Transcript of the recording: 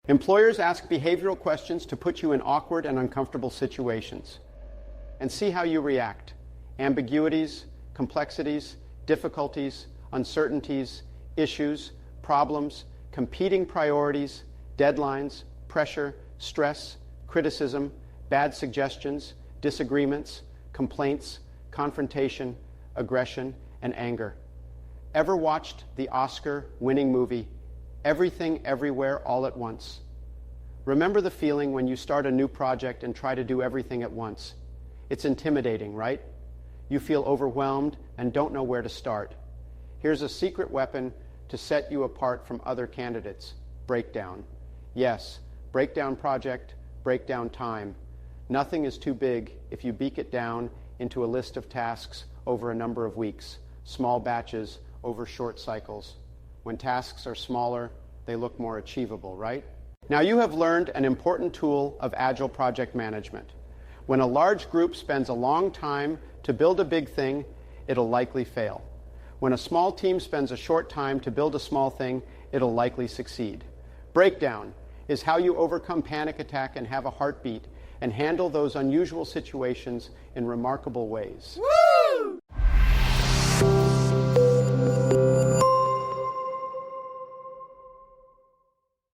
Employers ask behavioral questions to put you in awkward and uncomfortable situations and see how you react. Ambiguities, complexities, difficulties, uncertainties, issues, problems, competing priorities, deadlines, pressure, stress, criticism, bad suggestions, disagreements, complaints, confrontation, aggression, and anger. Ever watched the Oscar-winning movie Everything Everywhere All at Once? Remember the feeling when you start a new project and try to do everything at once? It's intimidating, right? You feel overwhelmed and don't know where to start. Here's a secret weapon to set you apart from other candidates: breakdown. Yes, breakdown project, breakdown time. Nothing is too big if you break it down into a list of tasks over a number of weeks, small batches over short cycles. When tasks are smaller, they look more achievable, right? Now you have learned an important tool of agile project management. When a large group spends a long time to build a big thing, it'll likely fail. When a small team spends a short time to build a small thing, it'll likely succeed. Breakdown is how you overcome panic attack and have a heartbeat and handle those unusual situations in remarkable ways. Woo!